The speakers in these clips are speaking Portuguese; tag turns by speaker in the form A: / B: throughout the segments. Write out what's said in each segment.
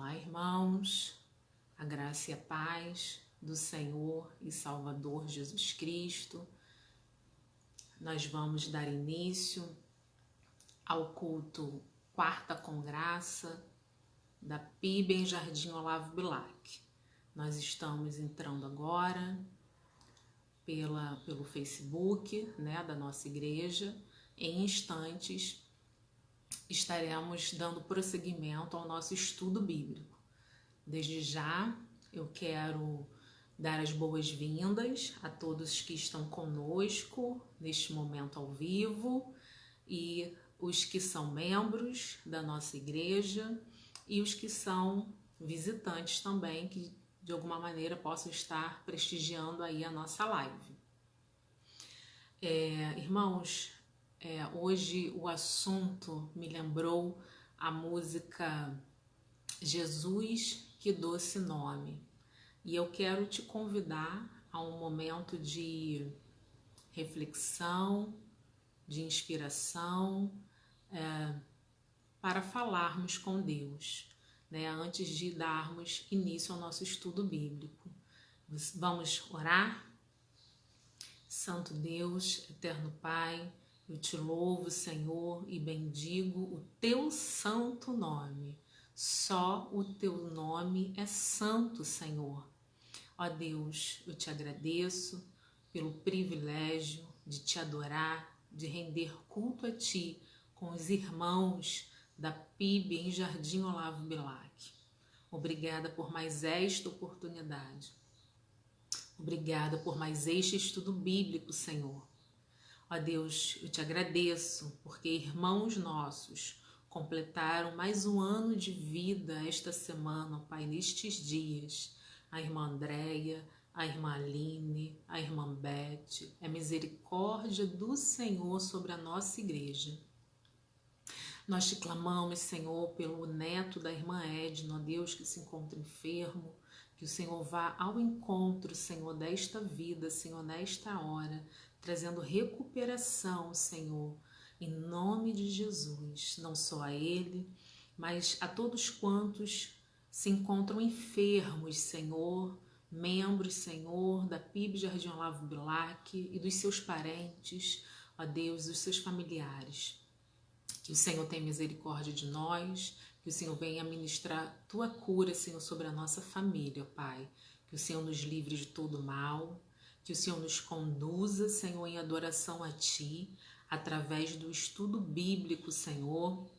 A: Olá, irmãos, a graça e a paz do Senhor e Salvador Jesus Cristo. Nós vamos dar início ao culto Quarta com Graça da PIB em Jardim Olavo Bilac. Nós estamos entrando agora pelo Facebook, da nossa igreja. Em instantes estaremos dando prosseguimento ao nosso estudo bíblico. Desde já eu quero dar as boas-vindas a todos que estão conosco neste momento ao vivo e os que são membros da nossa igreja e os que são visitantes também, que de alguma maneira possam estar prestigiando aí a nossa live. Irmãos, hoje o assunto me lembrou a música Jesus, que doce nome. E eu quero te convidar a um momento de reflexão, de inspiração, para falarmos com Deus, antes de darmos início ao nosso estudo bíblico. Vamos orar? Santo Deus, eterno Pai, eu te louvo, Senhor, e bendigo o teu santo nome. Só o teu nome é santo, Senhor. Ó Deus, eu te agradeço pelo privilégio de te adorar, de render culto a ti com os irmãos da PIB em Jardim Olavo Bilac. Obrigada por mais esta oportunidade. Obrigada por mais este estudo bíblico, Senhor. Ó Deus, eu te agradeço porque irmãos nossos completaram mais um ano de vida esta semana, ó Pai, nestes dias. A irmã Andréia, a irmã Aline, a irmã Beth, é misericórdia do Senhor sobre a nossa igreja. Nós te clamamos, Senhor, pelo neto da irmã Edna, ó Deus, que se encontra enfermo, que o Senhor vá ao encontro, Senhor, desta vida, Senhor, nesta hora, trazendo recuperação, Senhor, em nome de Jesus, não só a ele, mas a todos quantos se encontram enfermos, Senhor, membros, Senhor, da PIB Jardim Olavo Bilac e dos seus parentes, ó Deus, dos seus familiares. Que o Senhor tenha misericórdia de nós, que o Senhor venha ministrar tua cura, Senhor, sobre a nossa família, Pai. Que o Senhor nos livre de todo mal, que o Senhor nos conduza, Senhor, em adoração a ti, através do estudo bíblico, Senhor,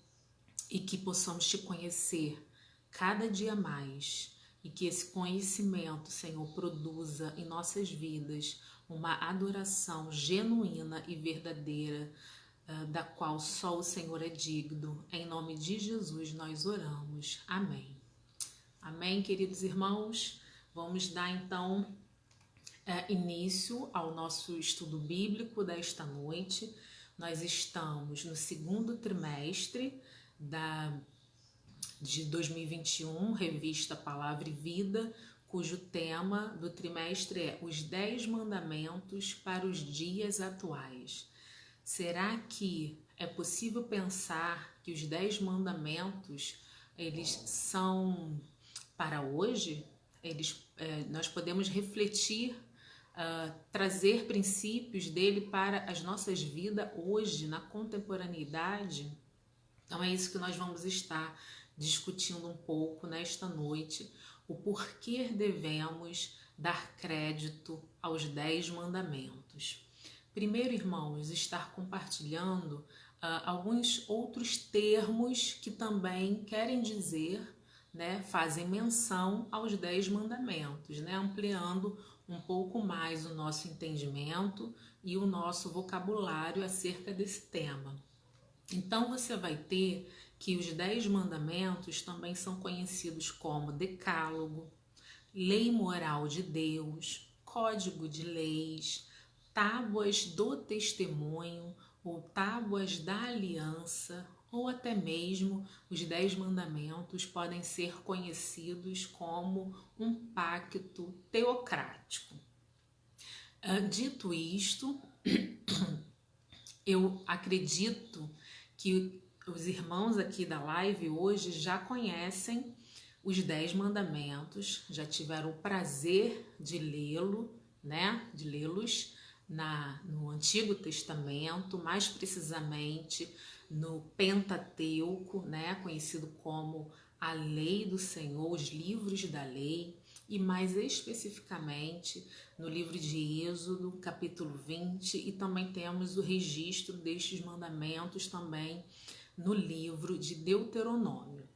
A: e que possamos te conhecer cada dia mais, e que esse conhecimento, Senhor, produza em nossas vidas uma adoração genuína e verdadeira, da qual só o Senhor é digno. Em nome de Jesus nós oramos. Amém. Amém, queridos irmãos. Vamos dar então início ao nosso estudo bíblico desta noite. Nós estamos no segundo trimestre de 2021, revista Palavra e Vida, cujo tema do trimestre é os 10 mandamentos para os dias atuais. Será que é possível pensar que os 10 mandamentos eles são para hoje? Nós podemos refletir, trazer princípios dele para as nossas vidas hoje, na contemporaneidade? Então é isso que nós vamos estar discutindo um pouco nesta noite, o porquê devemos dar crédito aos 10 mandamentos. Primeiro, irmãos, estar compartilhando alguns outros termos que também querem dizer, fazem menção aos 10 mandamentos, ampliando um pouco mais o nosso entendimento e o nosso vocabulário acerca desse tema. Então você vai ter que os 10 mandamentos também são conhecidos como decálogo, lei moral de Deus, código de leis, tábuas do testemunho ou tábuas da aliança, ou até mesmo os 10 mandamentos podem ser conhecidos como um pacto teocrático. Dito isto, eu acredito que os irmãos aqui da live hoje já conhecem os 10 mandamentos, já tiveram o prazer de de lê-los no Antigo Testamento, mais precisamente no Pentateuco, conhecido como a Lei do Senhor, os livros da lei, e mais especificamente no livro de Êxodo, capítulo 20, e também temos o registro destes mandamentos também no livro de Deuteronômio.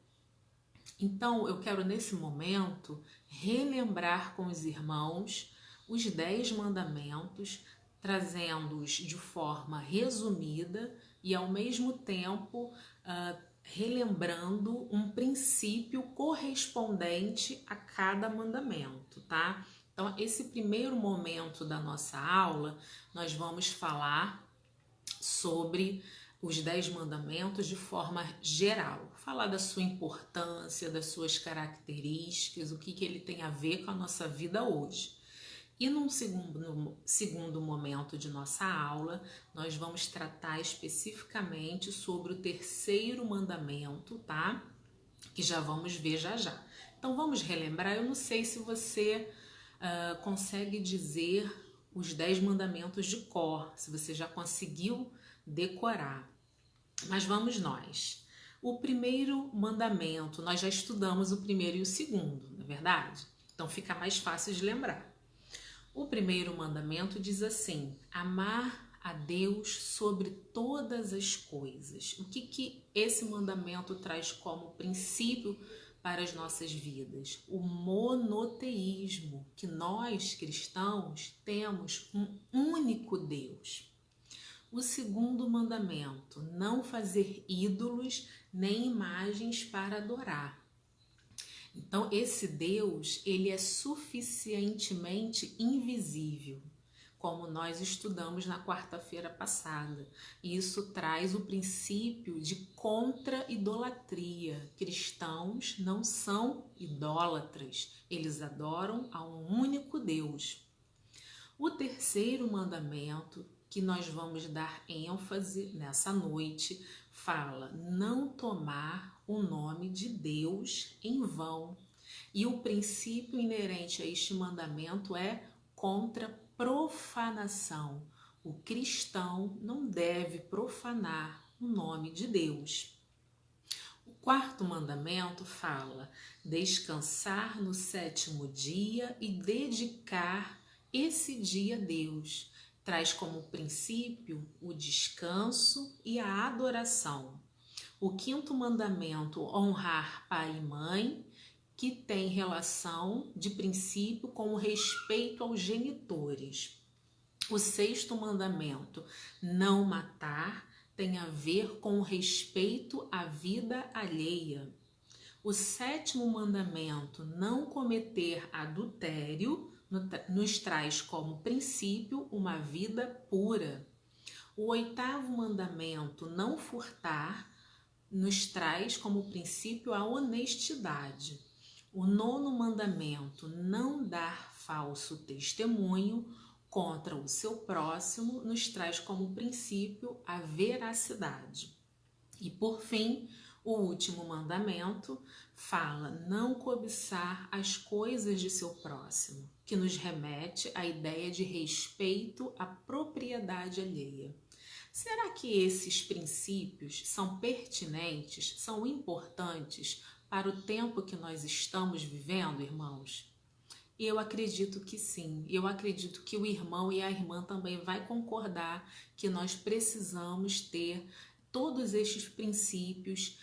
A: Então, eu quero nesse momento relembrar com os irmãos os 10 mandamentos, trazendo-os de forma resumida e ao mesmo tempo relembrando um princípio correspondente a cada mandamento, tá? Então, esse primeiro momento da nossa aula, nós vamos falar sobre os 10 mandamentos de forma geral, falar da sua importância, das suas características, o que ele tem a ver com a nossa vida hoje. E num segundo momento de nossa aula, nós vamos tratar especificamente sobre o terceiro mandamento, tá? Que já vamos ver já. Então vamos relembrar, eu não sei se você consegue dizer os 10 mandamentos de cor, se você já conseguiu decorar. Mas vamos nós. O primeiro mandamento, nós já estudamos o primeiro e o segundo, não é verdade? Então fica mais fácil de lembrar. O primeiro mandamento diz assim: amar a Deus sobre todas as coisas. O que esse mandamento traz como princípio para as nossas vidas? O monoteísmo, que nós cristãos temos um único Deus. O segundo mandamento, não fazer ídolos nem imagens para adorar. Então, esse Deus, ele é suficientemente invisível, como nós estudamos na quarta-feira passada. E isso traz o princípio de contra-idolatria. Cristãos não são idólatras, eles adoram a um único Deus. O terceiro mandamento, que nós vamos dar ênfase nessa noite, fala: não tomar o nome de Deus em vão. E o princípio inerente a este mandamento é contra profanação. O cristão não deve profanar o nome de Deus. O quarto mandamento fala: descansar no sétimo dia e dedicar esse dia a Deus. Traz como princípio o descanso e a adoração. O quinto mandamento, honrar pai e mãe, que tem relação de princípio com o respeito aos genitores. O sexto mandamento, não matar, tem a ver com o respeito à vida alheia. O sétimo mandamento, não cometer adultério, nos traz como princípio uma vida pura. O oitavo mandamento, não furtar, nos traz como princípio a honestidade. O nono mandamento, não dar falso testemunho contra o seu próximo, nos traz como princípio a veracidade. E por fim, o último mandamento fala: não cobiçar as coisas de seu próximo, que nos remete à ideia de respeito à propriedade alheia. Será que esses princípios são pertinentes, são importantes para o tempo que nós estamos vivendo, irmãos? Eu acredito que sim. Eu acredito que o irmão e a irmã também vai concordar que nós precisamos ter todos estes princípios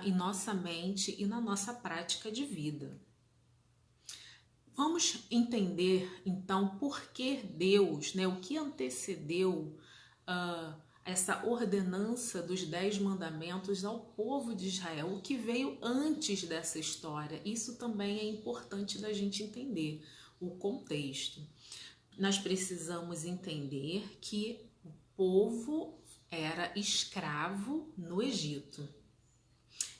A: em nossa mente e na nossa prática de vida. Vamos entender, então, por que Deus, o que antecedeu essa ordenança dos 10 mandamentos ao povo de Israel, o que veio antes dessa história. Isso também é importante da gente entender o contexto. Nós precisamos entender que o povo era escravo no Egito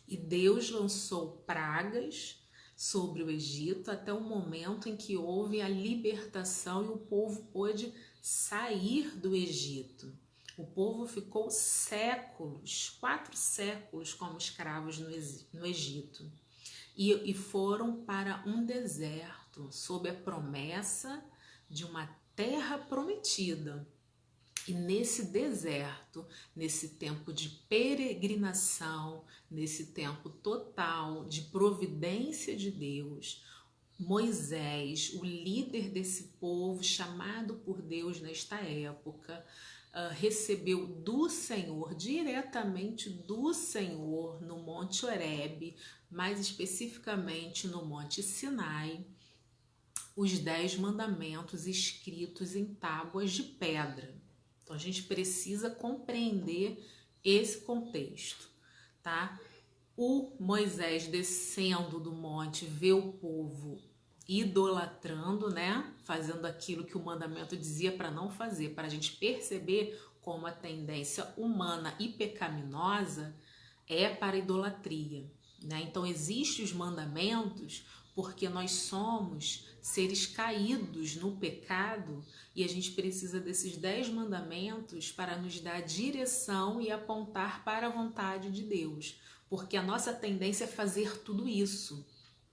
A: e Deus lançou pragas sobre o Egito até o momento em que houve a libertação e o povo pôde sair do Egito. O povo ficou séculos, 4 séculos como escravos no Egito. e foram para um deserto, sob a promessa de uma terra prometida. E nesse deserto, nesse tempo de peregrinação, nesse tempo total de providência de Deus, Moisés, o líder desse povo chamado por Deus nesta época, recebeu do Senhor, diretamente do Senhor, no Monte Horebe, mais especificamente no Monte Sinai, os 10 mandamentos escritos em tábuas de pedra. Então a gente precisa compreender esse contexto, tá? O Moisés descendo do monte vê o povo idolatrando, né? Fazendo aquilo que o mandamento dizia para não fazer, para a gente perceber como a tendência humana e pecaminosa é para a idolatria, né? Então existem os mandamentos porque nós somos seres caídos no pecado e a gente precisa desses 10 mandamentos para nos dar direção e apontar para a vontade de Deus, porque a nossa tendência é fazer tudo isso.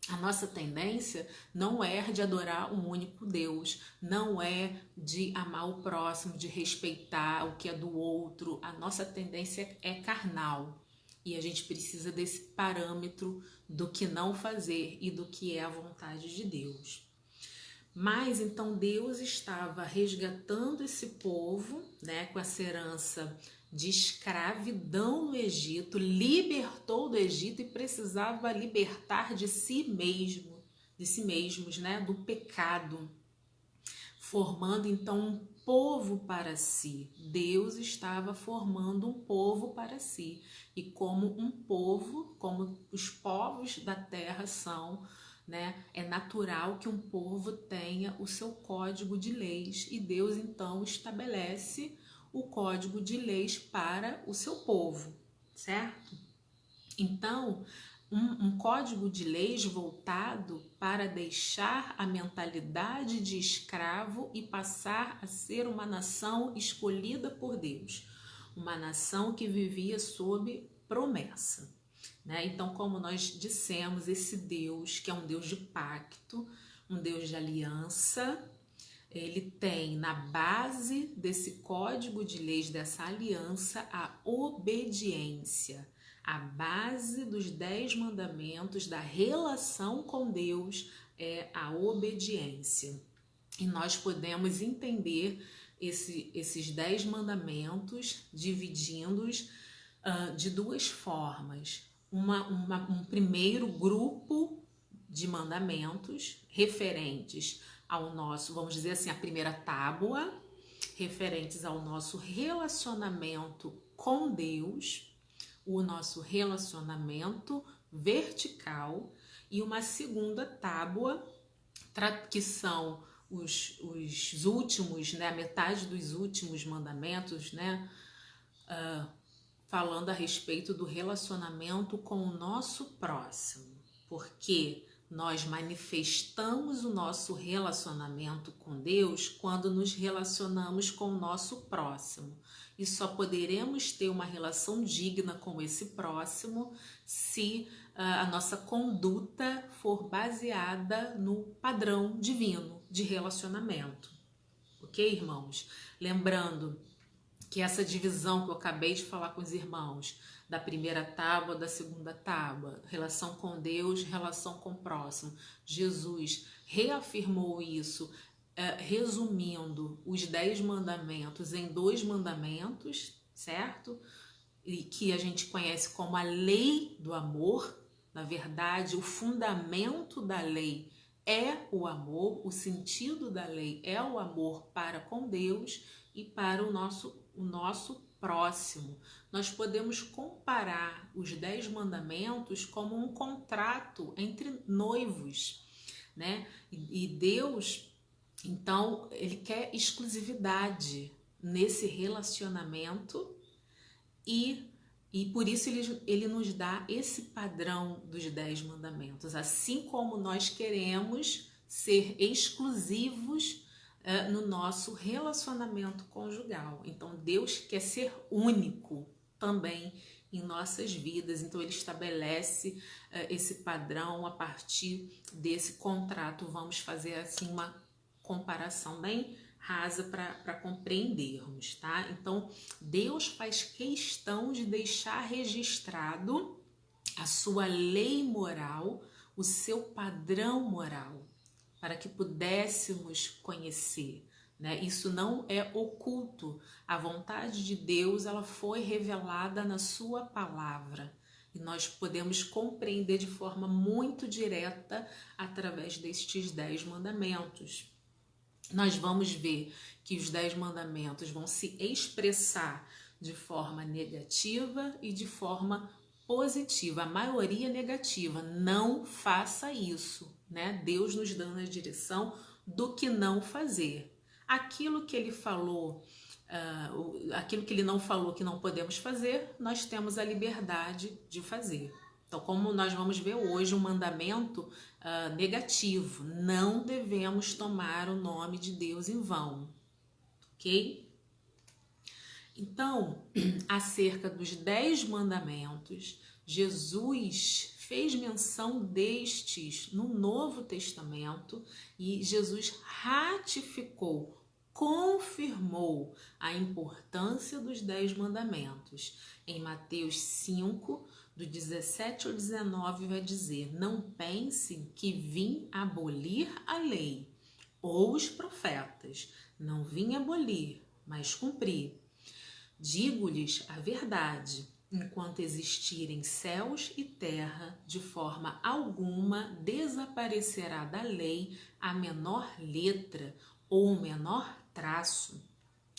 A: A nossa tendência não é de adorar um único Deus, não é de amar o próximo, de respeitar o que é do outro. A nossa tendência é carnal e a gente precisa desse parâmetro do que não fazer e do que é a vontade de Deus. Mas então Deus estava resgatando esse povo, né, com essa herança de escravidão no Egito, libertou do Egito e precisava libertar de si mesmo, de si mesmos, né, do pecado, formando então um povo para si. Deus estava formando um povo para si, e como um povo, como os povos da terra são, né, é natural que um povo tenha o seu código de leis, e Deus então estabelece o código de leis para o seu povo, certo? Então, um código de leis voltado para deixar a mentalidade de escravo e passar a ser uma nação escolhida por Deus, uma nação que vivia sob promessa, né? Então, como nós dissemos, esse Deus, que é um Deus de pacto, um Deus de aliança, ele tem na base desse código de leis, dessa aliança, a obediência. A base dos 10 mandamentos da relação com Deus é a obediência. E nós podemos entender esses 10 mandamentos dividindo-os de duas formas. Um primeiro grupo de mandamentos referentes ao nosso, vamos dizer assim, a primeira tábua, referentes ao nosso relacionamento com Deus, o nosso relacionamento vertical, e uma segunda tábua, que são os últimos, né, a metade dos últimos mandamentos, né, falando a respeito do relacionamento com o nosso próximo, porque nós manifestamos o nosso relacionamento com Deus quando nos relacionamos com o nosso próximo. E só poderemos ter uma relação digna com esse próximo se a nossa conduta for baseada no padrão divino de relacionamento. Ok, irmãos? Lembrando que essa divisão que eu acabei de falar com os irmãos, da primeira tábua, da segunda tábua, relação com Deus, relação com o próximo, Jesus reafirmou isso, resumindo os 10 mandamentos em 2 mandamentos, certo? E que a gente conhece como a lei do amor. Na verdade, o fundamento da lei é o amor, o sentido da lei é o amor para com Deus e para o nosso próximo. Nós podemos comparar os 10 mandamentos como um contrato entre noivos, né? E Deus, então, ele quer exclusividade nesse relacionamento e por isso ele nos dá esse padrão dos 10 mandamentos, assim como nós queremos ser exclusivos no nosso relacionamento conjugal. Então Deus quer ser único também em nossas vidas. Então ele estabelece esse padrão a partir desse contrato. Vamos fazer assim uma comparação bem rasa para compreendermos, tá? Então Deus faz questão de deixar registrado a sua lei moral, o seu padrão moral, para que pudéssemos conhecer, né? Isso não é oculto. A vontade de Deus, ela foi revelada na sua palavra. E nós podemos compreender de forma muito direta através destes 10 mandamentos. Nós vamos ver que os 10 mandamentos vão se expressar de forma negativa e de forma positiva. A maioria negativa. Não faça isso, né? Deus nos dando a direção do que não fazer. Aquilo que ele falou, aquilo que ele não falou que não podemos fazer, nós temos a liberdade de fazer. Então, como nós vamos ver hoje, um mandamento negativo: não devemos tomar o nome de Deus em vão, ok? Então, acerca dos 10 mandamentos, Jesus fez menção destes no Novo Testamento e Jesus ratificou, confirmou a importância dos 10 mandamentos. Em Mateus 5, do 17 ao 19, vai dizer: não pensem que vim abolir a lei ou os profetas. Não vim abolir, mas cumprir. Digo-lhes a verdade: enquanto existirem céus e terra, de forma alguma desaparecerá da lei a menor letra ou o menor traço,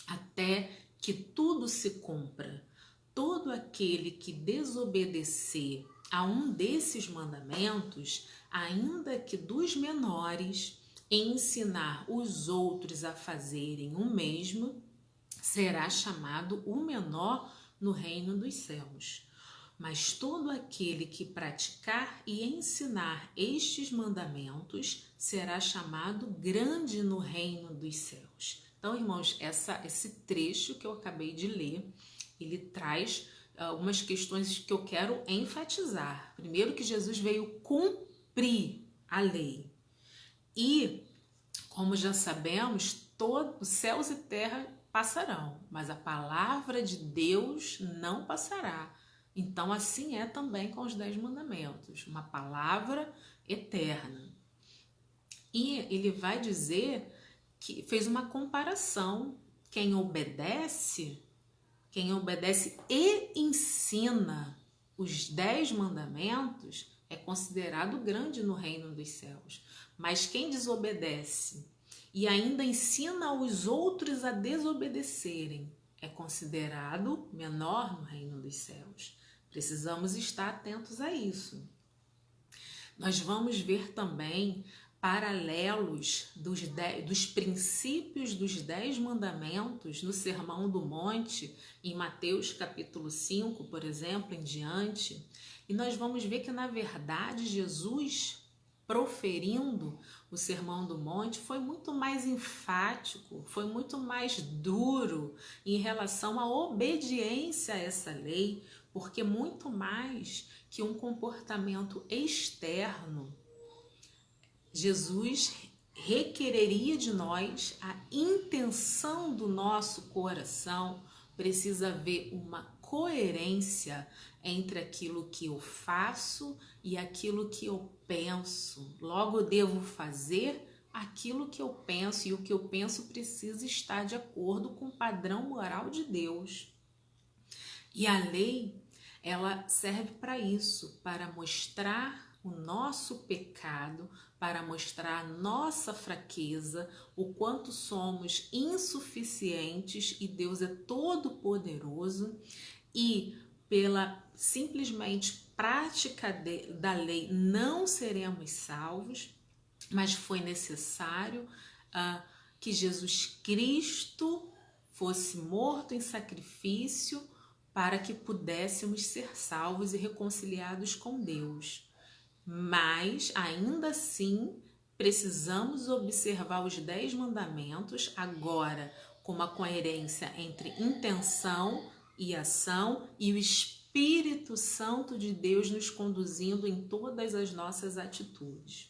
A: até que tudo se cumpra. Todo aquele que desobedecer a um desses mandamentos, ainda que dos menores, e ensinar os outros a fazerem o mesmo, será chamado o menor no reino dos céus. Mas todo aquele que praticar e ensinar estes mandamentos será chamado grande no reino dos céus. Então, irmãos, esse trecho que eu acabei de ler, ele traz algumas questões que eu quero enfatizar. Primeiro, que Jesus veio cumprir a lei. E, como já sabemos, todos céus e terra passarão, mas a palavra de Deus não passará. Então, assim é também com os 10 mandamentos, uma palavra eterna. E ele vai dizer que fez uma comparação: quem obedece e ensina os 10 mandamentos é considerado grande no reino dos céus. Mas quem desobedece e ainda ensina os outros a desobedecerem é considerado menor no reino dos céus. Precisamos estar atentos a isso. Nós vamos ver também paralelos dos princípios dos 10 mandamentos no Sermão do Monte, em Mateus capítulo 5, por exemplo, em diante. E nós vamos ver que, na verdade, Jesus, proferindo o Sermão do Monte, foi muito mais enfático, foi muito mais duro em relação à obediência a essa lei, porque muito mais que um comportamento externo, Jesus requereria de nós a intenção do nosso coração. Precisa haver uma coerência entre aquilo que eu faço e aquilo que eu penso. Logo, devo fazer aquilo que eu penso, e o que eu penso precisa estar de acordo com o padrão moral de Deus. E a lei, ela serve para isso, para mostrar o nosso pecado, para mostrar a nossa fraqueza, o quanto somos insuficientes e Deus é todo poderoso, e pela simplesmente prática da lei não seremos salvos, mas foi necessário que Jesus Cristo fosse morto em sacrifício para que pudéssemos ser salvos e reconciliados com Deus. Mas, ainda assim, precisamos observar os 10 mandamentos, agora com uma coerência entre intenção e ação, e o Espírito Espírito Santo de Deus nos conduzindo em todas as nossas atitudes.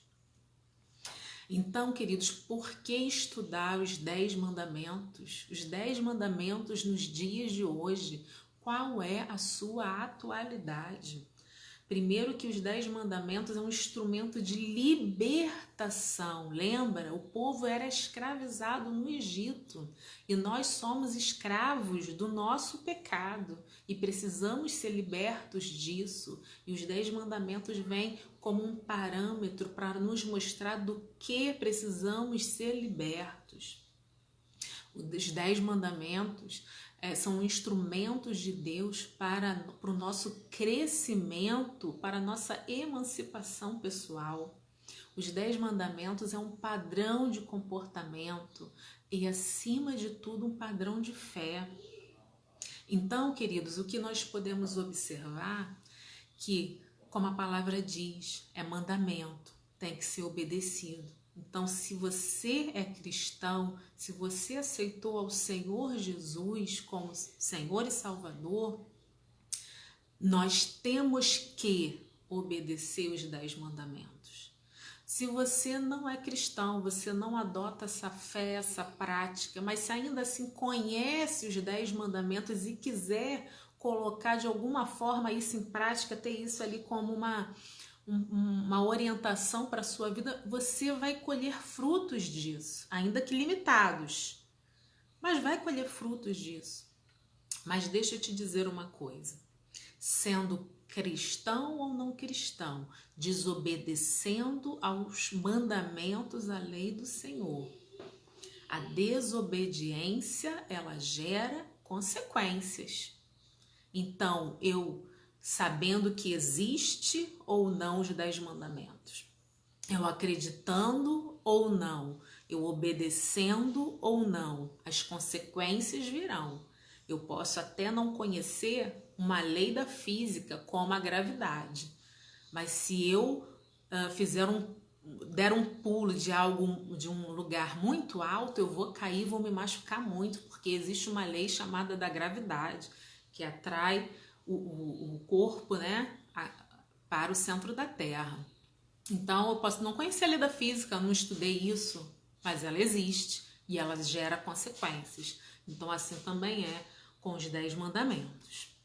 A: Então, queridos, por que estudar os 10 mandamentos? Os 10 mandamentos nos dias de hoje, qual é a sua atualidade? Primeiro que os 10 mandamentos é um instrumento de libertação. Lembra? O povo era escravizado no Egito e nós somos escravos do nosso pecado e precisamos ser libertos disso. E os 10 mandamentos vêm como um parâmetro para nos mostrar do que precisamos ser libertos. Os 10 mandamentos são instrumentos de Deus para o nosso crescimento, para a nossa emancipação pessoal. Os 10 mandamentos é um padrão de comportamento e, acima de tudo, um padrão de fé. Então, queridos, o que nós podemos observar que, como a palavra diz, é mandamento, tem que ser obedecido. Então, se você é cristão, se você aceitou ao Senhor Jesus como Senhor e Salvador, nós temos que obedecer os 10 mandamentos. Se você não é cristão, você não adota essa fé, essa prática, mas se ainda assim conhece os 10 mandamentos e quiser colocar de alguma forma isso em prática, ter isso ali como uma orientação para a sua vida, você vai colher frutos disso, ainda que limitados, mas vai colher frutos disso. Mas deixa eu te dizer uma coisa, sendo cristão ou não cristão, desobedecendo aos mandamentos, à lei do Senhor, a desobediência, ela gera consequências. Então, sabendo que existe ou não os 10 mandamentos, eu acreditando ou não, eu obedecendo ou não, as consequências virão. Eu posso até não conhecer uma lei da física como a gravidade, mas se eu der um pulo de um lugar muito alto, eu vou cair, vou me machucar muito, porque existe uma lei chamada da gravidade, que atrai o corpo, né, para o centro da Terra. Então, eu posso não conhecer a lei da física, eu não estudei isso, mas ela existe e ela gera consequências. Então, assim também é com os 10 mandamentos.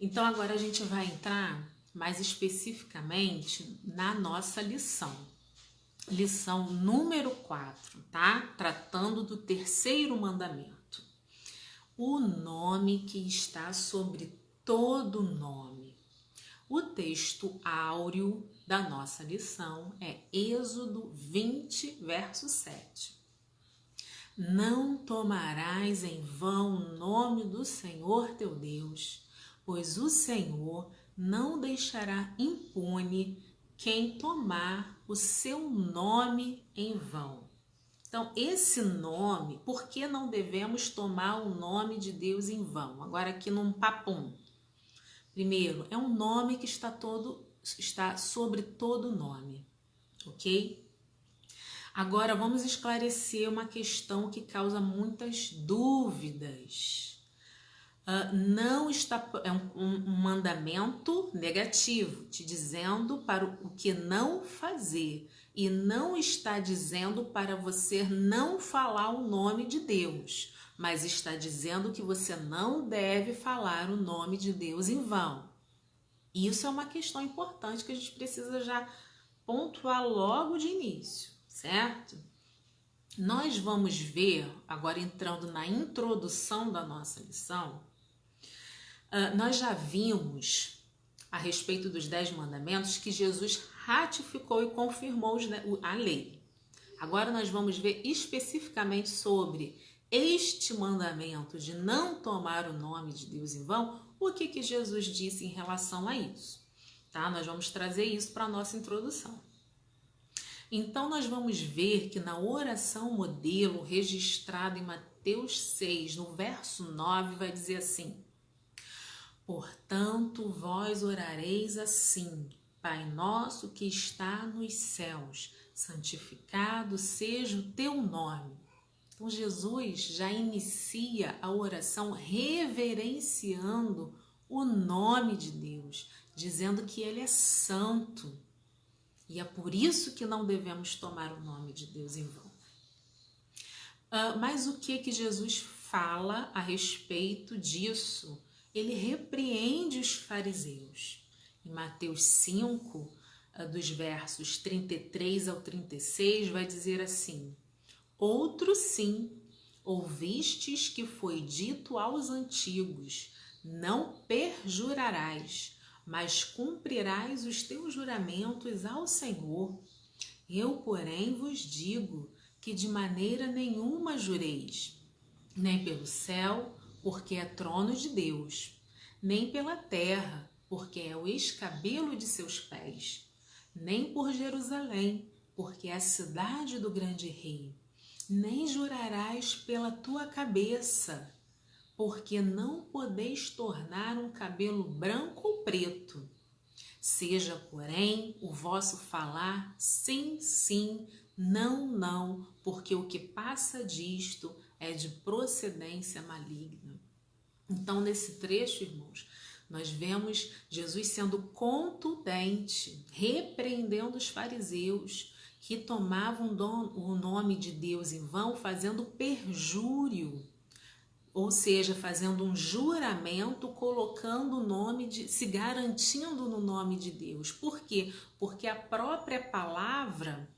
A: Então, agora a gente vai entrar mais especificamente na nossa lição. Lição número 4, tá? Tratando do terceiro mandamento. O nome que está sobre todo nome. O texto áureo da nossa lição é Êxodo 20, verso 7. Não tomarás em vão o nome do Senhor teu Deus, pois o Senhor não deixará impune quem tomar o seu nome em vão. Então, esse nome, por que não devemos tomar o nome de Deus em vão? Agora aqui num papum. Primeiro, é um nome que está sobre todo nome, ok? Agora vamos esclarecer uma questão que causa muitas dúvidas. É um mandamento negativo, te dizendo para o que não fazer, e não está dizendo para você não falar o nome de Deus, mas está dizendo que você não deve falar o nome de Deus em vão. Isso é uma questão importante que a gente precisa já pontuar logo de início, certo? Nós vamos ver, agora entrando na introdução da nossa lição, nós já vimos a respeito dos 10 mandamentos que Jesus ratificou e confirmou a lei. Agora nós vamos ver especificamente sobre este mandamento de não tomar o nome de Deus em vão, o que Jesus disse em relação a isso. Tá? Nós vamos trazer isso para a nossa introdução. Então nós vamos ver que na oração modelo registrada em Mateus 6, no verso 9, vai dizer assim: portanto, vós orareis assim: Pai nosso que está nos céus, santificado seja o teu nome. Então, Jesus já inicia a oração reverenciando o nome de Deus, dizendo que Ele é santo. E é por isso que não devemos tomar o nome de Deus em vão. Mas o que Jesus fala a respeito disso? Ele repreende os fariseus. Em Mateus 5, dos versos 33 ao 36, vai dizer assim: outro sim, ouvistes que foi dito aos antigos, não perjurarás, mas cumprirás os teus juramentos ao Senhor. Eu, porém, vos digo que de maneira nenhuma jureis, nem pelo céu, porque é trono de Deus, nem pela terra, porque é o escabelo de seus pés, nem por Jerusalém, porque é a cidade do grande rei, nem jurarás pela tua cabeça, porque não podeis tornar um cabelo branco ou preto. Seja, porém, o vosso falar sim, sim, não, não, porque o que passa disto é de procedência maligna. Então, nesse trecho, irmãos, nós vemos Jesus sendo contundente, repreendendo os fariseus que tomavam o nome de Deus em vão, fazendo perjúrio, ou seja, fazendo um juramento, colocando o nome se garantindo no nome de Deus. Por quê? Porque a própria palavra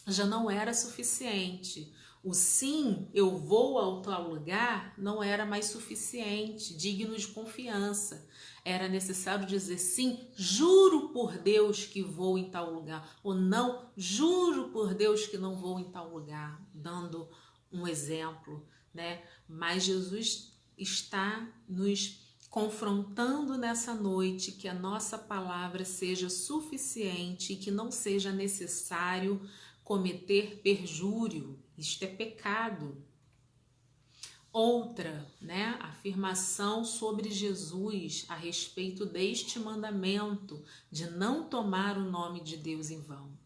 A: já não era suficiente. O sim, eu vou ao tal lugar, não era mais suficiente, digno de confiança. Era necessário dizer sim, juro por Deus que vou em tal lugar, ou não, juro por Deus que não vou em tal lugar, dando um exemplo, né? Mas Jesus está nos confrontando nessa noite que a nossa palavra seja suficiente e que não seja necessário cometer perjúrio. Isto é pecado. Outra, né, afirmação sobre Jesus a respeito deste mandamento de não tomar o nome de Deus em vão.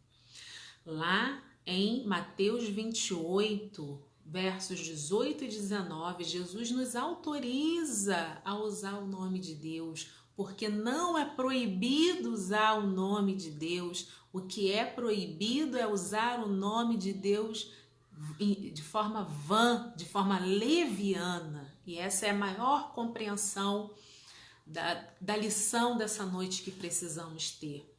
A: Lá em Mateus 28, versos 18 e 19, Jesus nos autoriza a usar o nome de Deus, porque não é proibido usar o nome de Deus. O que é proibido é usar o nome de Deus de forma vã, de forma leviana. E essa é a maior compreensão da lição dessa noite que precisamos ter.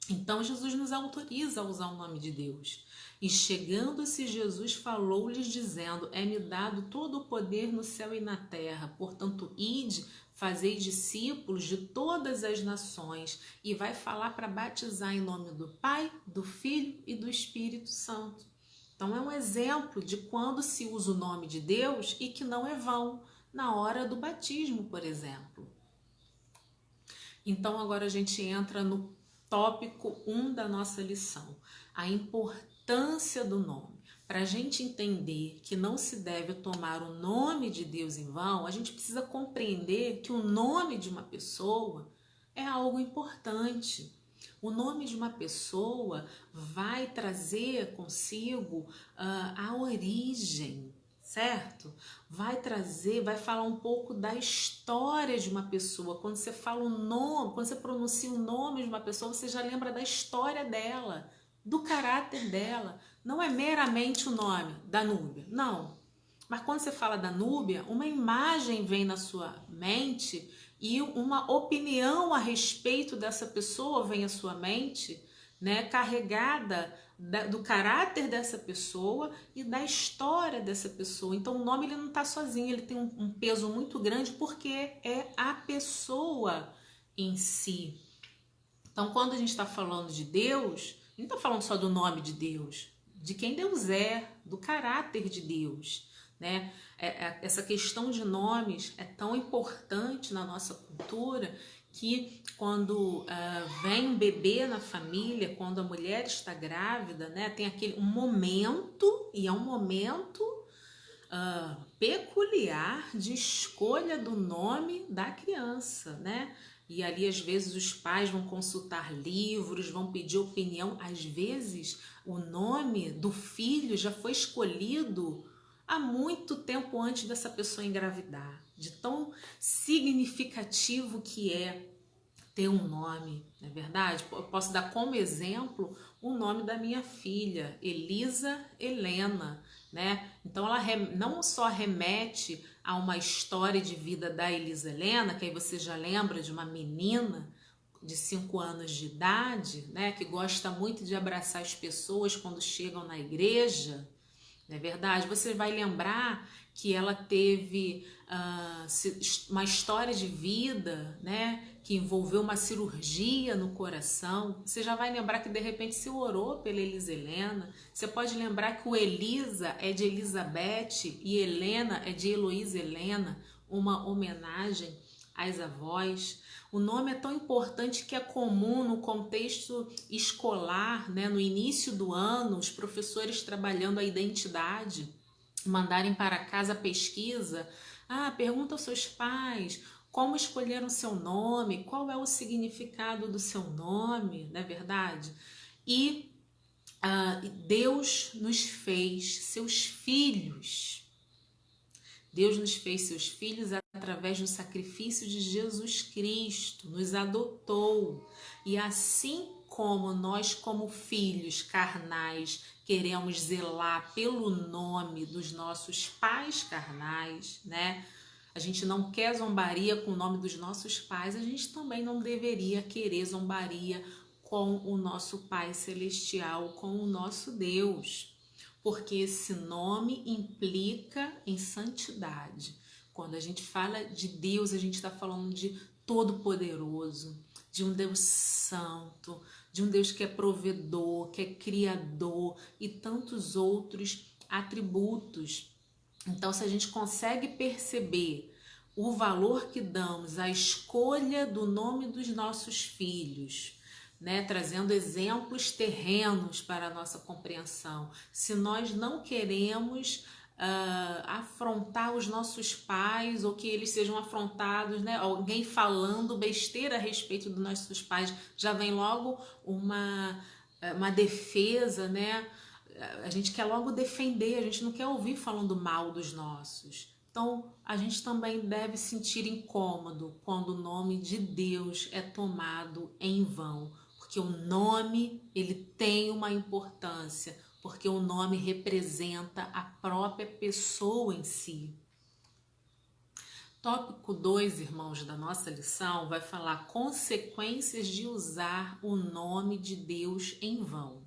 A: Então Jesus nos autoriza a usar o nome de Deus. E chegando-se Jesus falou-lhes dizendo: é-me dado todo o poder no céu e na terra, portanto ide, fazei discípulos de todas as nações. E vai falar para batizar em nome do Pai, do Filho e do Espírito Santo. Então é um exemplo de quando se usa o nome de Deus e que não é vão, na hora do batismo, por exemplo. Então agora a gente entra no tópico 1 da nossa lição, a importância do nome. Para a gente entender que não se deve tomar o nome de Deus em vão, a gente precisa compreender que o nome de uma pessoa é algo importante. O nome de uma pessoa vai trazer consigo a origem, certo? Vai falar um pouco da história de uma pessoa. Quando você fala o nome, quando você pronuncia o nome de uma pessoa, você já lembra da história dela, do caráter dela. Não é meramente o nome, Danúbia, não. Mas quando você fala Danúbia, uma imagem vem na sua mente e uma opinião a respeito dessa pessoa vem à sua mente, né, carregada do caráter dessa pessoa e da história dessa pessoa. Então o nome ele não está sozinho, ele tem um peso muito grande porque é a pessoa em si. Então quando a gente está falando de Deus, a gente não está falando só do nome de Deus, de quem Deus é, do caráter de Deus, né? Essa questão de nomes é tão importante na nossa cultura que quando vem um bebê na família, quando a mulher está grávida, né, tem um momento, e é um momento peculiar de escolha do nome da criança, né? E ali às vezes os pais vão consultar livros, vão pedir opinião, às vezes o nome do filho já foi escolhido há muito tempo antes dessa pessoa engravidar, de tão significativo que é ter um nome, não é verdade? Eu posso dar como exemplo o nome da minha filha, Elisa Helena, né? Então ela não só remete a uma história de vida da Elisa Helena, que aí você já lembra de uma menina de 5 anos de idade, né, que gosta muito de abraçar as pessoas quando chegam na igreja, não é verdade? Você vai lembrar que ela teve uma história de vida, né, que envolveu uma cirurgia no coração. Você já vai lembrar que de repente se orou pela Elisa Helena. Você pode lembrar que o Elisa é de Elizabeth e Helena é de Heloísa Helena, uma homenagem às avós. O nome é tão importante que é comum no contexto escolar, né, no início do ano, os professores trabalhando a identidade, mandarem para casa a pesquisa. Pergunta aos seus pais como escolheram seu nome, qual é o significado do seu nome, não é verdade? E Deus nos fez seus filhos. Deus nos fez seus filhos através do sacrifício de Jesus Cristo, nos adotou. E assim como nós, como filhos carnais, queremos zelar pelo nome dos nossos pais carnais, né? A gente não quer zombaria com o nome dos nossos pais, a gente também não deveria querer zombaria com o nosso Pai Celestial, com o nosso Deus. Porque esse nome implica em santidade. Quando a gente fala de Deus, a gente está falando de Todo-Poderoso, de um Deus santo, de um Deus que é provedor, que é criador e tantos outros atributos. Então, se a gente consegue perceber o valor que damos à escolha do nome dos nossos filhos, né, trazendo exemplos terrenos para a nossa compreensão. Se nós não queremos afrontar os nossos pais ou que eles sejam afrontados, né, alguém falando besteira a respeito dos nossos pais, já vem logo uma defesa, né? A gente quer logo defender, a gente não quer ouvir falando mal dos nossos. Então, a gente também deve sentir incômodo quando o nome de Deus é tomado em vão. Porque o nome, ele tem uma importância, porque o nome representa a própria pessoa em si. Tópico 2, irmãos, da nossa lição, vai falar consequências de usar o nome de Deus em vão.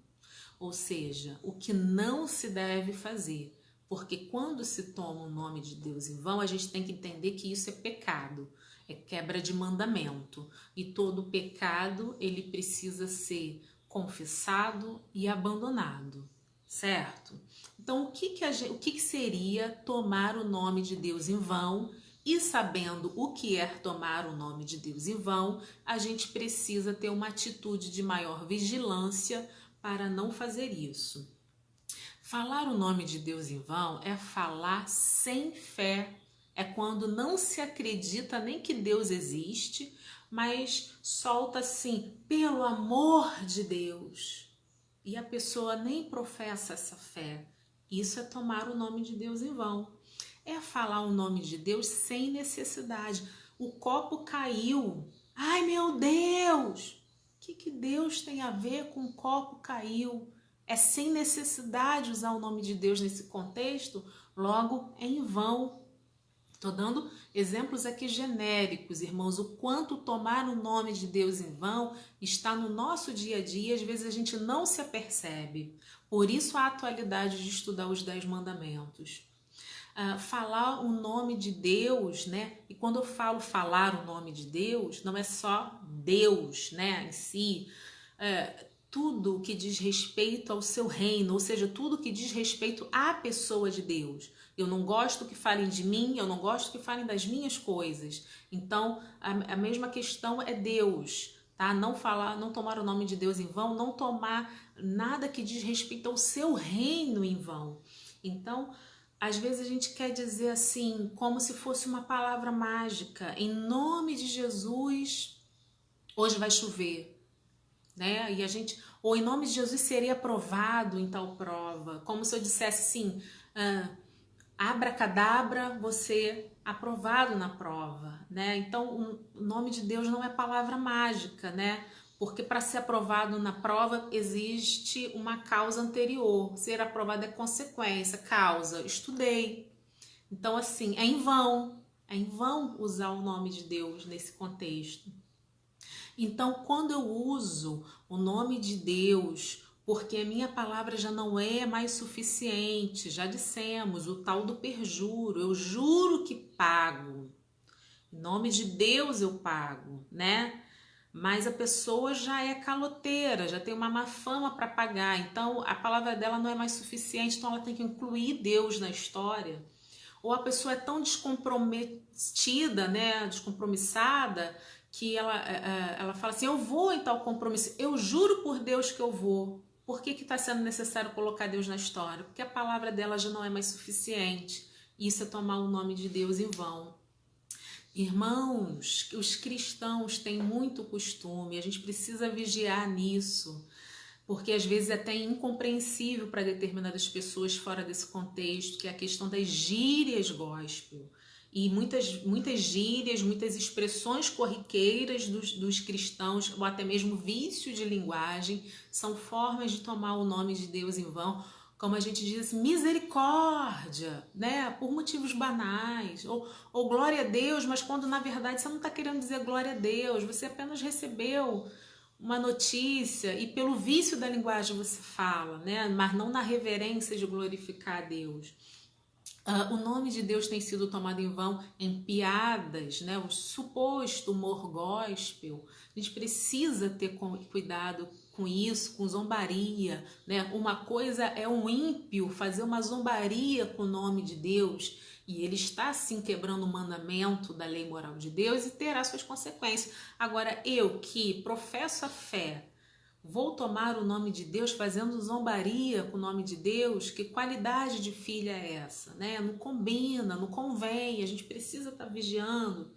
A: Ou seja, o que não se deve fazer. Porque quando se toma o nome de Deus em vão, a gente tem que entender que isso é pecado. É quebra de mandamento, e todo pecado ele precisa ser confessado e abandonado, certo? Então, o que seria tomar o nome de Deus em vão? E sabendo o que é tomar o nome de Deus em vão, a gente precisa ter uma atitude de maior vigilância para não fazer isso. Falar o nome de Deus em vão é falar sem fé. É quando não se acredita nem que Deus existe, mas solta assim, pelo amor de Deus. E a pessoa nem professa essa fé. Isso é tomar o nome de Deus em vão. É falar o nome de Deus sem necessidade. O copo caiu. Ai, meu Deus! O que Deus tem a ver com o copo caiu? É sem necessidade usar o nome de Deus nesse contexto, logo é em vão. Estou dando exemplos aqui genéricos, irmãos, o quanto tomar o nome de Deus em vão está no nosso dia a dia, às vezes a gente não se apercebe. Por isso a atualidade de estudar os 10 mandamentos. Falar o nome de Deus, né? E quando eu falo falar o nome de Deus, não é só Deus, né, em si, tudo que diz respeito ao seu reino, ou seja, tudo que diz respeito à pessoa de Deus. Eu não gosto que falem de mim, eu não gosto que falem das minhas coisas. Então, a mesma questão é Deus, tá? Não tomar o nome de Deus em vão, não tomar nada que diz respeito ao seu reino em vão. Então, às vezes a gente quer dizer assim, como se fosse uma palavra mágica, em nome de Jesus, hoje vai chover. Né? E ou em nome de Jesus serei aprovado em tal prova, como se eu dissesse assim, abracadabra, você aprovado na prova, né? Então, o nome de Deus não é palavra mágica, né? Porque para ser aprovado na prova existe uma causa anterior. Ser aprovado é consequência, causa. Estudei. Então, assim, é em vão usar o nome de Deus nesse contexto. Então, quando eu uso o nome de Deus, porque a minha palavra já não é mais suficiente, já dissemos, o tal do perjuro, eu juro que pago. Em nome de Deus eu pago, né? Mas a pessoa já é caloteira, já tem uma má fama para pagar, então a palavra dela não é mais suficiente, então ela tem que incluir Deus na história. Ou a pessoa é tão descomprometida, né, descompromissada, que ela fala assim, eu vou em tal compromisso, eu juro por Deus que eu vou. Por que está sendo necessário colocar Deus na história? Porque a palavra dela já não é mais suficiente. Isso é tomar o nome de Deus em vão. Irmãos, os cristãos têm muito costume, a gente precisa vigiar nisso, porque às vezes é até incompreensível para determinadas pessoas fora desse contexto, que é a questão das gírias gospel. E muitas gírias, muitas expressões corriqueiras dos cristãos, ou até mesmo vício de linguagem, são formas de tomar o nome de Deus em vão, como a gente diz assim, misericórdia, né? Por motivos banais, ou glória a Deus, mas quando na verdade você não está querendo dizer glória a Deus, você apenas recebeu uma notícia e pelo vício da linguagem você fala, né? Mas não na reverência de glorificar a Deus. O nome de Deus tem sido tomado em vão em piadas, né? O suposto humor gospel. A gente precisa ter cuidado com isso, com zombaria, né? Uma coisa é um ímpio fazer uma zombaria com o nome de Deus e ele está assim quebrando o mandamento da lei moral de Deus e terá suas consequências. Agora, eu que professo a fé, vou tomar o nome de Deus fazendo zombaria com o nome de Deus? Que qualidade de filha é essa, né? Não combina, não convém, a gente precisa estar vigiando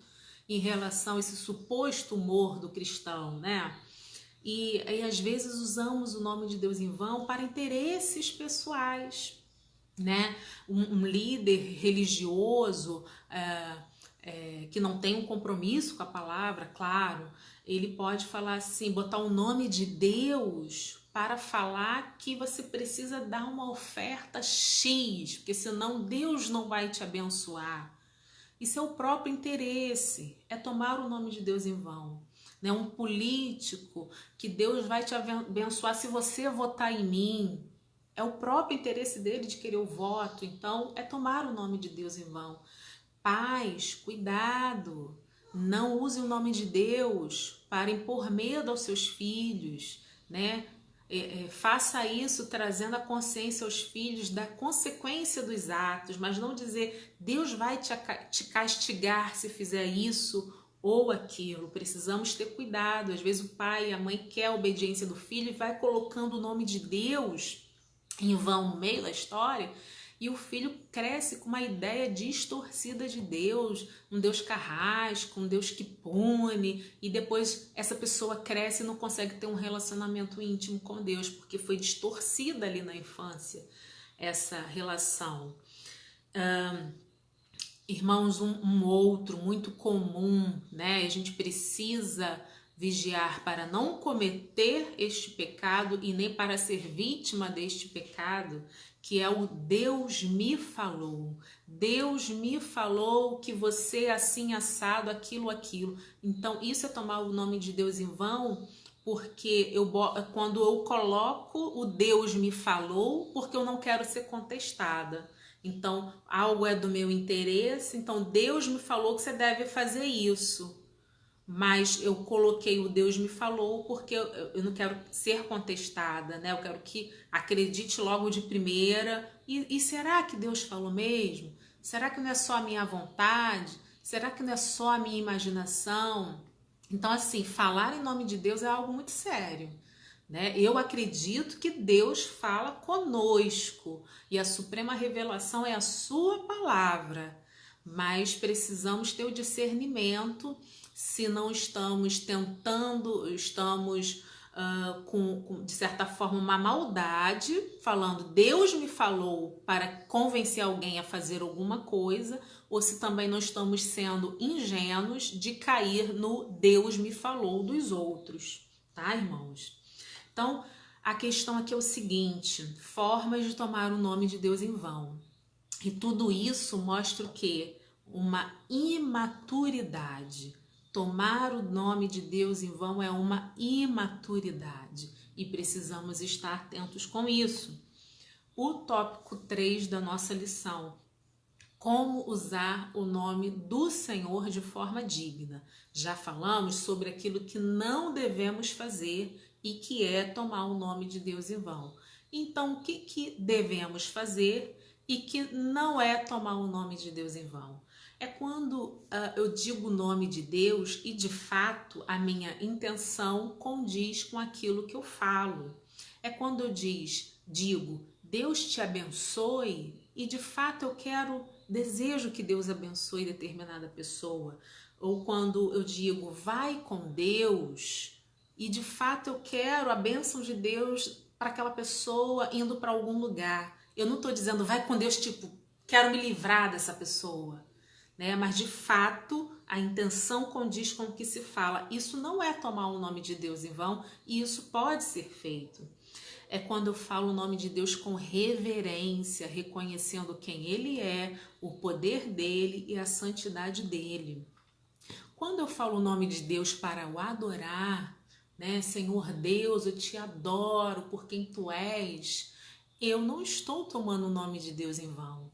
A: em relação a esse suposto humor do cristão, né? E às vezes usamos o nome de Deus em vão para interesses pessoais, né? Um líder religioso que não tem um compromisso com a palavra, claro, ele pode falar assim, botar o nome de Deus para falar que você precisa dar uma oferta X, porque senão Deus não vai te abençoar. Isso é o próprio interesse, é tomar o nome de Deus em vão. Né? Um político que Deus vai te abençoar se você votar em mim. É o próprio interesse dele de querer o voto, então é tomar o nome de Deus em vão. Pais, cuidado, não use o nome de Deus para impor medo aos seus filhos, né? Faça isso trazendo a consciência aos filhos da consequência dos atos, mas não dizer Deus vai te castigar se fizer isso ou aquilo. Precisamos ter cuidado. Às vezes o pai e a mãe quer a obediência do filho e vai colocando o nome de Deus em vão no meio da história, e o filho cresce com uma ideia distorcida de Deus, um Deus carrasco, um Deus que pune, e depois essa pessoa cresce e não consegue ter um relacionamento íntimo com Deus, porque foi distorcida ali na infância essa relação. Irmãos, um outro muito comum, né? A gente precisa vigiar para não cometer este pecado e nem para ser vítima deste pecado, que é o Deus me falou. Deus me falou que você é assim assado, aquilo. Então, isso é tomar o nome de Deus em vão, porque quando eu coloco o Deus me falou, porque eu não quero ser contestada. Então, algo é do meu interesse, então Deus me falou que você deve fazer isso. Mas eu coloquei o Deus me falou porque eu não quero ser contestada, né? Eu quero que acredite logo de primeira. E será que Deus falou mesmo? Será que não é só a minha vontade? Será que não é só a minha imaginação? Então, assim, falar em nome de Deus é algo muito sério, né? Eu acredito que Deus fala conosco e a suprema revelação é a sua palavra, mas precisamos ter o discernimento se não estamos tentando, estamos de certa forma, uma maldade, falando Deus me falou para convencer alguém a fazer alguma coisa, ou se também nós estamos sendo ingênuos de cair no Deus me falou dos outros, tá, irmãos? Então, a questão aqui é o seguinte: formas de tomar o nome de Deus em vão. E tudo isso mostra o quê? Uma imaturidade. Tomar o nome de Deus em vão é uma imaturidade e precisamos estar atentos com isso. O tópico 3 da nossa lição: como usar o nome do Senhor de forma digna. Já falamos sobre aquilo que não devemos fazer e que é tomar o nome de Deus em vão. Então, o que devemos fazer e que não é tomar o nome de Deus em vão? É quando eu digo o nome de Deus e de fato a minha intenção condiz com aquilo que eu falo. É quando eu digo Deus te abençoe e de fato eu desejo que Deus abençoe determinada pessoa. Ou quando eu digo vai com Deus e de fato eu quero a bênção de Deus para aquela pessoa indo para algum lugar. Eu não estou dizendo vai com Deus, tipo, quero me livrar dessa pessoa, né? Mas de fato a intenção condiz com o que se fala. Isso não é tomar o nome de Deus em vão e isso pode ser feito. É quando eu falo o nome de Deus com reverência, reconhecendo quem Ele é, o poder dEle e a santidade dEle. Quando eu falo o nome de Deus para o adorar, né? Senhor Deus, eu te adoro por quem Tu és, eu não estou tomando o nome de Deus em vão.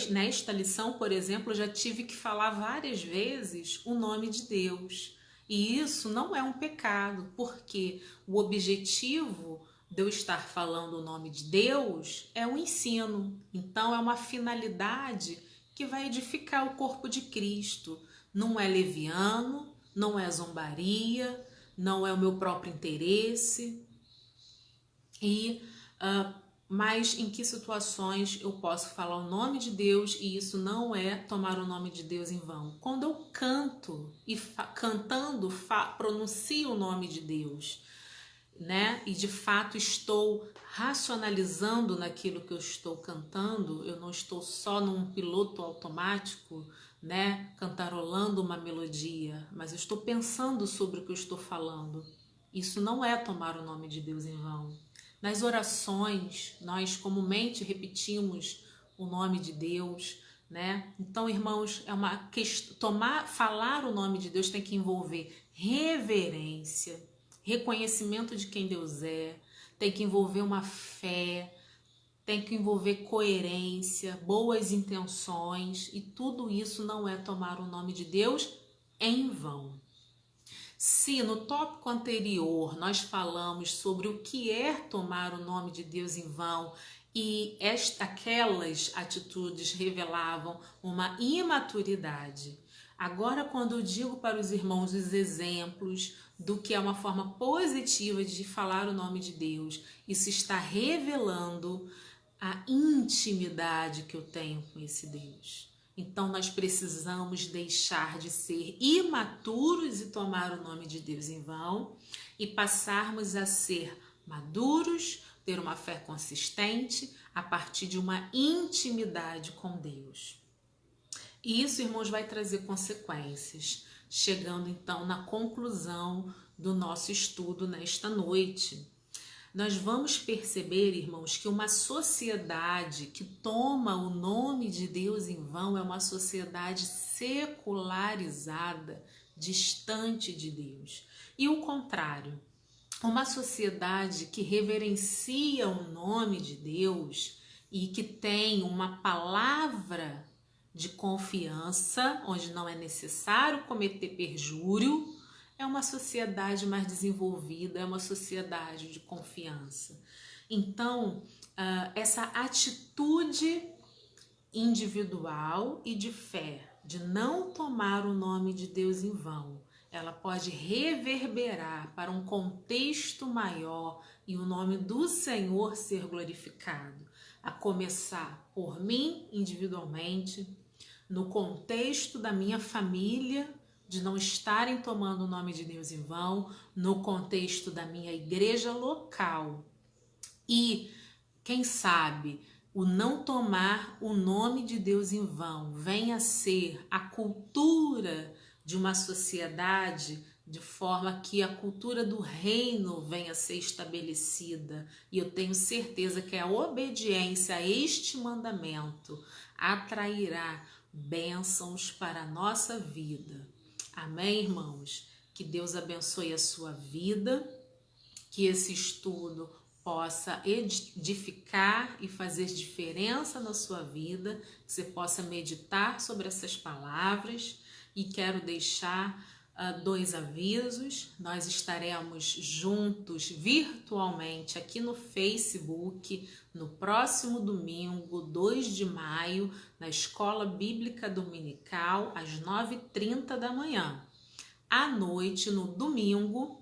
A: Nesta lição, por exemplo, eu já tive que falar várias vezes o nome de Deus. E isso não é um pecado, porque o objetivo de eu estar falando o nome de Deus é um ensino. Então é uma finalidade que vai edificar o corpo de Cristo. Não é leviano, não é zombaria, não é o meu próprio interesse. Mas em que situações eu posso falar o nome de Deus e isso não é tomar o nome de Deus em vão? Quando eu canto e cantando pronuncio o nome de Deus, né? E de fato estou racionalizando naquilo que eu estou cantando, eu não estou só num piloto automático, né? Cantarolando uma melodia, mas eu estou pensando sobre o que eu estou falando. Isso não é tomar o nome de Deus em vão. Nas orações, nós comumente repetimos o nome de Deus, né? Então, irmãos, é uma questão, falar o nome de Deus tem que envolver reverência, reconhecimento de quem Deus é, tem que envolver uma fé, tem que envolver coerência, boas intenções, e tudo isso não é tomar o nome de Deus em vão. Se no tópico anterior nós falamos sobre o que é tomar o nome de Deus em vão e aquelas atitudes revelavam uma imaturidade, agora quando eu digo para os irmãos os exemplos do que é uma forma positiva de falar o nome de Deus, isso está revelando a intimidade que eu tenho com esse Deus. Então nós precisamos deixar de ser imaturos e tomar o nome de Deus em vão e passarmos a ser maduros, ter uma fé consistente a partir de uma intimidade com Deus. E isso, irmãos, vai trazer consequências, chegando então na conclusão do nosso estudo nesta noite. Nós vamos perceber, irmãos, que uma sociedade que toma o nome de Deus em vão é uma sociedade secularizada, distante de Deus. E o contrário, uma sociedade que reverencia o nome de Deus e que tem uma palavra de confiança, onde não é necessário cometer perjúrio, é uma sociedade mais desenvolvida, é uma sociedade de confiança. Então, essa atitude individual e de fé, de não tomar o nome de Deus em vão, ela pode reverberar para um contexto maior e o nome do Senhor ser glorificado, a começar por mim individualmente, no contexto da minha família, de não estarem tomando o nome de Deus em vão no contexto da minha igreja local. E, quem sabe, o não tomar o nome de Deus em vão venha a ser a cultura de uma sociedade, de forma que a cultura do reino venha a ser estabelecida. E eu tenho certeza que a obediência a este mandamento atrairá bênçãos para a nossa vida. Amém, irmãos? Que Deus abençoe a sua vida, que esse estudo possa edificar e fazer diferença na sua vida, que você possa meditar sobre essas palavras. E quero deixar 2 avisos. Nós estaremos juntos virtualmente aqui no Facebook no próximo domingo, 2 de maio, na Escola Bíblica Dominical, às 9h30 da manhã. À noite, no domingo,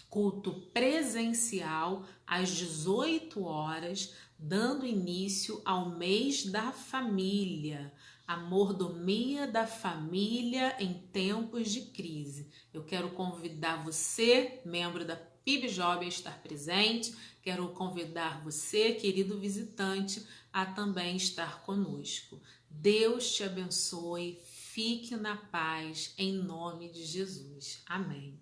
A: culto presencial às 18 horas, dando início ao mês da família, a mordomia da família em tempos de crise. Eu quero convidar você, membro da PIBJOB, a estar presente. Quero convidar você, querido visitante, a também estar conosco. Deus te abençoe, fique na paz, em nome de Jesus. Amém.